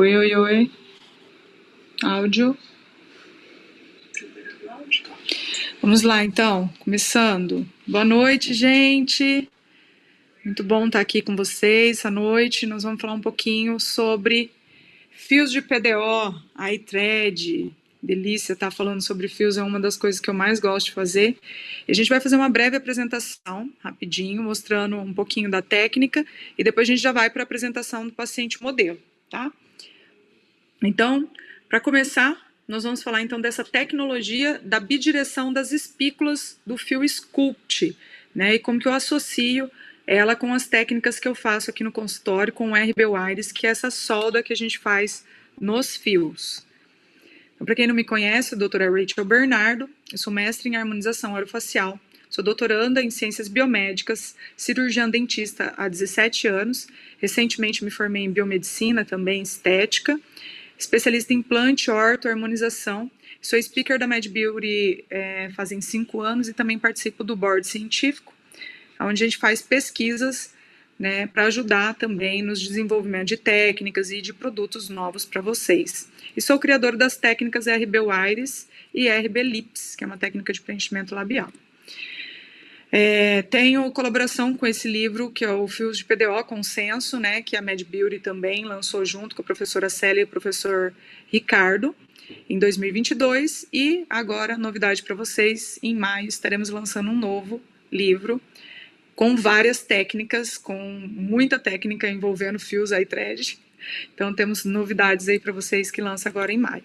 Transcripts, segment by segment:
Oi, oi, oi. Áudio. Vamos lá, então, começando. Boa noite, gente. Muito bom estar aqui com vocês essa noite. Nós vamos falar um pouquinho sobre fios de PDO, iThread. Delícia estar falando sobre fios, é uma das coisas que eu mais gosto de fazer. E a gente vai fazer uma breve apresentação, rapidinho, mostrando um pouquinho da técnica, e depois a gente já vai para a apresentação do paciente modelo, tá? Então, para começar, nós vamos falar então dessa tecnologia da bidireção das espículas do fio Sculpt, né? E como que eu associo ela com as técnicas que eu faço aqui no consultório com o RB Wires, que é essa solda que a gente faz nos fios. Então, para quem não me conhece, a doutora Rachel Bernardo, eu sou mestre em harmonização orofacial, sou doutoranda em ciências biomédicas, cirurgiã dentista há 17 anos, recentemente me formei em biomedicina, também estética, especialista em implante, orto, harmonização. Sou speaker da Mad Beauty fazem 5 anos e também participo do board científico, onde a gente faz pesquisas, né, para ajudar também nos desenvolvimento de técnicas e de produtos novos para vocês. E sou criador das técnicas RB Wires e RB Lips, que é uma técnica de preenchimento labial. Tenho colaboração com esse livro, que é o Fios de PDO Consenso, né, que a Mad Beauty também lançou junto com a professora Célia e o professor Ricardo, em 2022, e agora, novidade para vocês, em maio estaremos lançando um novo livro, com várias técnicas, com muita técnica envolvendo fios iThread, então temos novidades aí para vocês que lança agora em maio.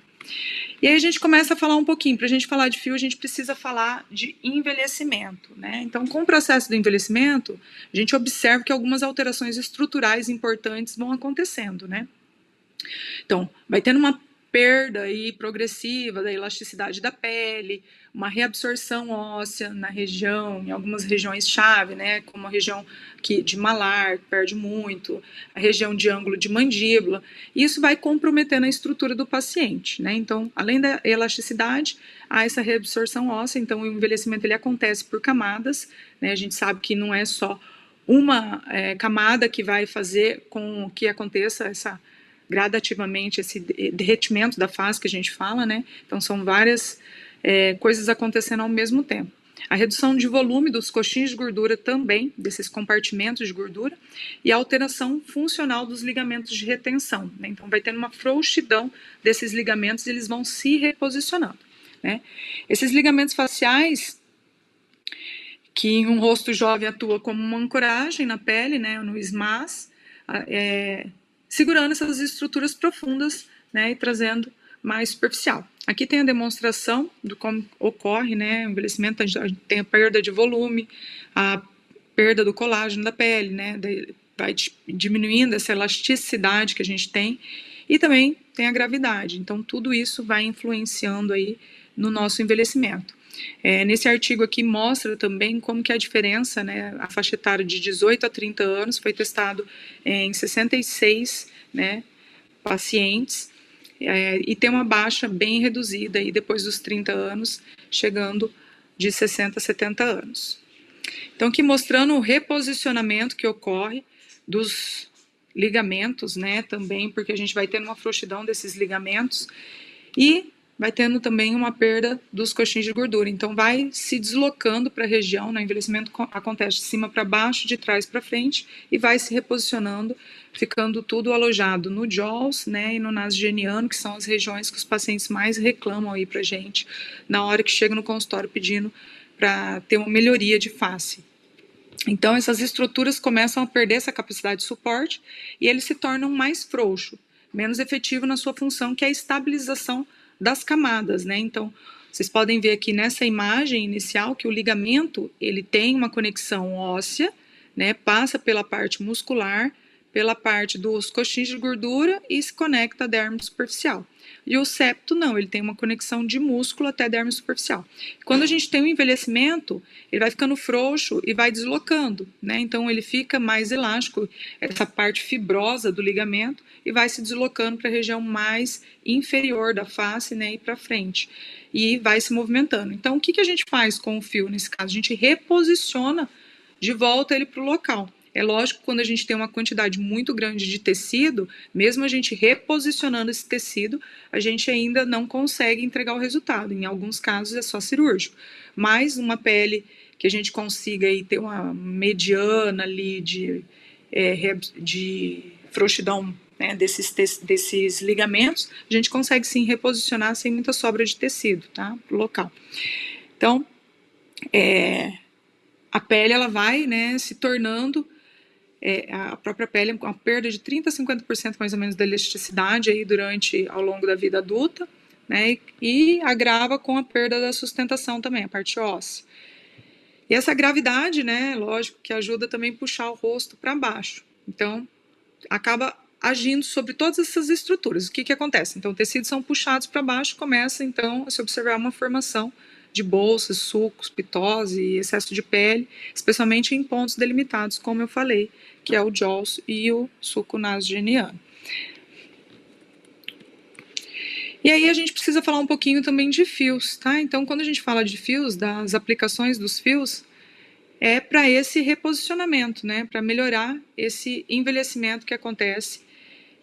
E aí a gente começa a falar um pouquinho, para a gente falar de fio, a gente precisa falar de envelhecimento, né? Então, com o processo do envelhecimento, a gente observa que algumas alterações estruturais importantes vão acontecendo, né? Então, vai tendo uma perda aí progressiva da elasticidade da pele, uma reabsorção óssea na região, em algumas regiões-chave, né, como a região de malar, que perde muito, a região de ângulo de mandíbula, e isso vai comprometendo a estrutura do paciente, né, então, além da elasticidade, há essa reabsorção óssea, então o envelhecimento ele acontece por camadas, né, a gente sabe que não é só uma camada que vai fazer com que aconteça gradativamente esse derretimento da face que a gente fala, né? Então são várias coisas acontecendo ao mesmo tempo. A redução de volume dos coxins de gordura também, desses compartimentos de gordura, e a alteração funcional dos ligamentos de retenção, né? Então vai tendo uma frouxidão desses ligamentos e eles vão se reposicionando, né? Esses ligamentos faciais, que em um rosto jovem atua como uma ancoragem na pele, né, no SMAS, segurando essas estruturas profundas, né, e trazendo mais superficial. Aqui tem a demonstração de como ocorre, né, o envelhecimento, a gente tem a perda de volume, a perda do colágeno da pele, né, vai diminuindo essa elasticidade que a gente tem, e também tem a gravidade, então tudo isso vai influenciando aí no nosso envelhecimento. Nesse artigo aqui mostra também como que a diferença, né, a faixa etária de 18 a 30 anos foi testado em 66, né, pacientes, e tem uma baixa bem reduzida aí depois dos 30 anos, chegando de 60 a 70 anos. Então aqui mostrando o reposicionamento que ocorre dos ligamentos, né, também, porque a gente vai tendo uma frouxidão desses ligamentos, e vai tendo também uma perda dos coxins de gordura. Então, vai se deslocando para a região, né? O envelhecimento acontece de cima para baixo, de trás para frente, e vai se reposicionando, ficando tudo alojado no jaws, né, e no nasogeniano, que são as regiões que os pacientes mais reclamam aí para a gente, na hora que chega no consultório pedindo para ter uma melhoria de face. Então, essas estruturas começam a perder essa capacidade de suporte, e eles se tornam mais frouxos, menos efetivo na sua função, que é a estabilização das camadas, né? Então, vocês podem ver aqui nessa imagem inicial que o ligamento, ele tem uma conexão óssea, né? Passa pela parte muscular, pela parte dos coxins de gordura e se conecta à derme superficial. E o septo não, ele tem uma conexão de músculo até a derme superficial. Quando a gente tem um envelhecimento, ele vai ficando frouxo e vai deslocando, né? Então ele fica mais elástico, essa parte fibrosa do ligamento, e vai se deslocando para a região mais inferior da face, né, e para frente, e vai se movimentando. Então o que a gente faz com o fio nesse caso? A gente reposiciona de volta ele para o local. É lógico que quando a gente tem uma quantidade muito grande de tecido, mesmo a gente reposicionando esse tecido, a gente ainda não consegue entregar o resultado. Em alguns casos é só cirúrgico. Mas uma pele que a gente consiga aí ter uma mediana ali de frouxidão, né, desses ligamentos, a gente consegue sim reposicionar sem muita sobra de tecido, tá, pro local. Então, a pele ela vai, né, se tornando a própria pele com uma perda de 30 a 50% mais ou menos da elasticidade aí ao longo da vida adulta, né, e agrava com a perda da sustentação também, a parte óssea. E essa gravidade, né, lógico que ajuda também a puxar o rosto para baixo. Então, acaba agindo sobre todas essas estruturas. O que acontece? Então, tecidos são puxados para baixo, começa então a se observar uma formação de bolsas, sulcos, pitose e excesso de pele, especialmente em pontos delimitados, como eu falei, que é o jaws e o sulco nasogeniano. E aí a gente precisa falar um pouquinho também de fios, tá? Então, quando a gente fala de fios, das aplicações dos fios, é para esse reposicionamento, né? Para melhorar esse envelhecimento que acontece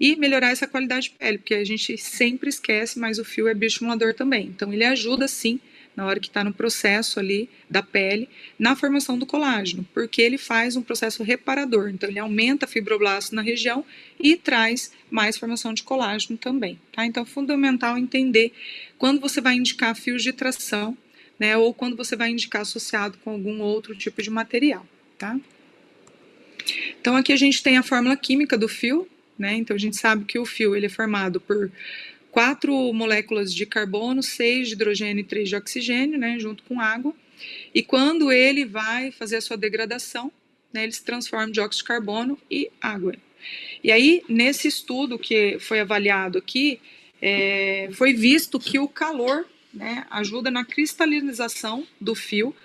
e melhorar essa qualidade de pele, porque a gente sempre esquece, mas o fio é bioestimulador também. Então, ele ajuda sim, na hora que está no processo ali da pele, na formação do colágeno, porque ele faz um processo reparador. Então, ele aumenta a fibroblasto na região e traz mais formação de colágeno também, tá? Então, é fundamental entender quando você vai indicar fios de tração, né, ou quando você vai indicar associado com algum outro tipo de material, tá? Então, aqui a gente tem a fórmula química do fio, né? Então, a gente sabe que o fio ele é formado por 4 moléculas de carbono, 6 de hidrogênio e 3 de oxigênio, né, junto com água. E quando ele vai fazer a sua degradação, né, ele se transforma de óxido de carbono e água. E aí, nesse estudo que foi avaliado aqui, foi visto que o calor, né, ajuda na cristalização do fio,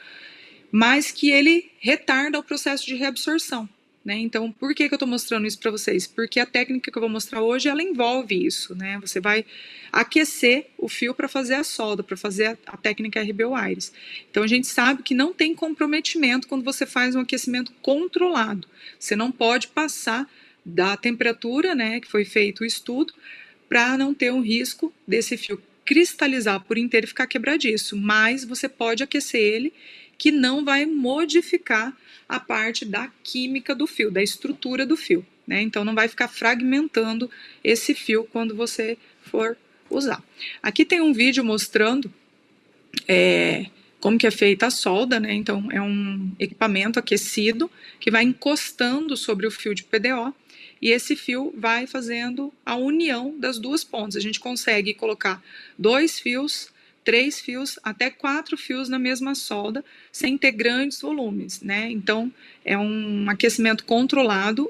mas que ele retarda o processo de reabsorção. Né? Então, por que eu estou mostrando isso para vocês? Porque a técnica que eu vou mostrar hoje, ela envolve isso, né? Você vai aquecer o fio para fazer a solda, para fazer a técnica RB Wires. Então, a gente sabe que não tem comprometimento quando você faz um aquecimento controlado. Você não pode passar da temperatura, né, que foi feito o estudo, para não ter um risco desse fio cristalizar por inteiro e ficar quebradiço, mas você pode aquecer ele, que não vai modificar a parte da química do fio, da estrutura do fio, né? Então não vai ficar fragmentando esse fio quando você for usar. Aqui tem um vídeo mostrando como que é feita a solda, né? Então é um equipamento aquecido que vai encostando sobre o fio de PDO e esse fio vai fazendo a união das duas pontas. A gente consegue colocar 2 fios, 3 fios, até 4 fios na mesma solda, sem ter grandes volumes, né? Então, é um aquecimento controlado.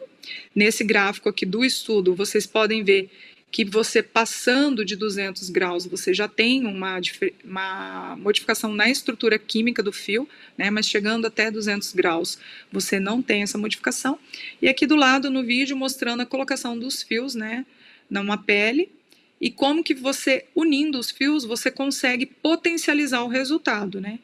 Nesse gráfico aqui do estudo, vocês podem ver que você passando de 200 graus, você já tem uma modificação na estrutura química do fio, né? Mas chegando até 200 graus, você não tem essa modificação. E aqui do lado, no vídeo, mostrando a colocação dos fios, né? Numa pele, e como que você, unindo os fios, você consegue potencializar o resultado, né?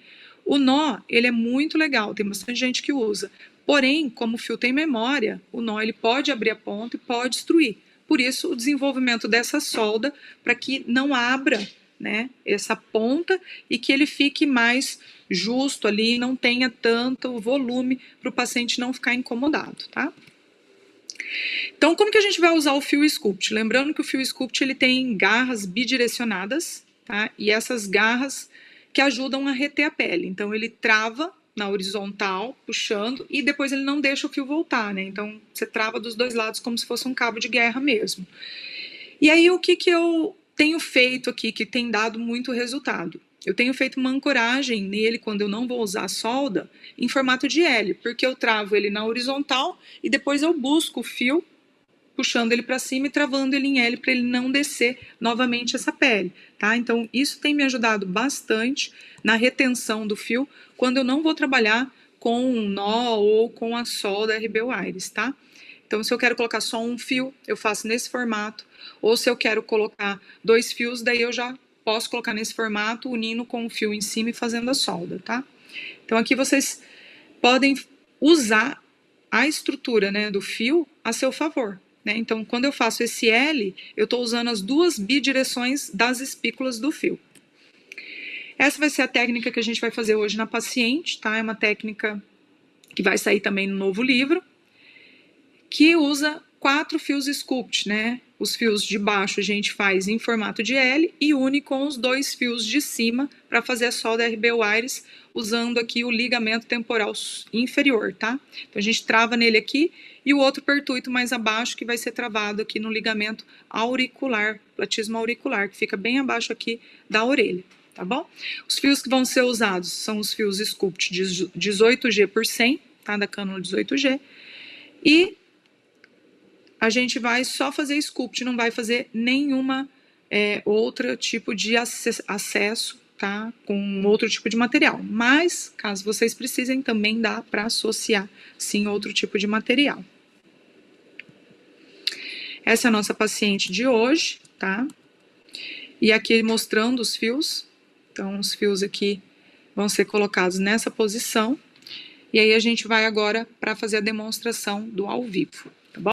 O nó, ele é muito legal, tem bastante gente que usa. Porém, como o fio tem memória, o nó ele pode abrir a ponta e pode destruir. Por isso, o desenvolvimento dessa solda, para que não abra, né, essa ponta e que ele fique mais justo ali, não tenha tanto volume para o paciente não ficar incomodado, tá? Então, como que a gente vai usar o fio sculpt? Lembrando que o fio sculpt ele tem garras bidirecionadas, tá? E essas garras que ajudam a reter a pele. Então, ele trava na horizontal, puxando, e depois ele não deixa o fio voltar, né? Então, você trava dos dois lados como se fosse um cabo de guerra mesmo. E aí, o que eu tenho feito aqui que tem dado muito resultado? Eu tenho feito uma ancoragem nele quando eu não vou usar a solda em formato de L, porque eu travo ele na horizontal e depois eu busco o fio, puxando ele para cima e travando ele em L para ele não descer novamente essa pele, tá? Então, isso tem me ajudado bastante na retenção do fio quando eu não vou trabalhar com um nó ou com a solda RB Wires, tá? Então, se eu quero colocar só um fio, eu faço nesse formato, ou se eu quero colocar 2 fios, daí eu já posso colocar nesse formato, unindo com o fio em cima e fazendo a solda, tá? Então, aqui vocês podem usar a estrutura, né, do fio a seu favor. Né? Então, quando eu faço esse L, eu estou usando as duas bidireções das espículas do fio. Essa vai ser a técnica que a gente vai fazer hoje na paciente, tá? É uma técnica que vai sair também no novo livro, que usa 4 fios sculpt, né? Os fios de baixo a gente faz em formato de L e une com os 2 fios de cima para fazer a solda RB Wires, usando aqui o ligamento temporal inferior, tá? Então a gente trava nele aqui e o outro pertuito mais abaixo que vai ser travado aqui no ligamento auricular, platismo auricular, que fica bem abaixo aqui da orelha, tá bom? Os fios que vão ser usados são os fios sculpt de 18G por 100, tá? Da cânula 18G. E a gente vai só fazer sculpt, não vai fazer nenhuma outro tipo de acesso, tá? Com outro tipo de material. Mas, caso vocês precisem, também dá para associar, sim, outro tipo de material. Essa é a nossa paciente de hoje, tá? E aqui mostrando os fios. Então, os fios aqui vão ser colocados nessa posição. E aí a gente vai agora para fazer a demonstração do ao vivo.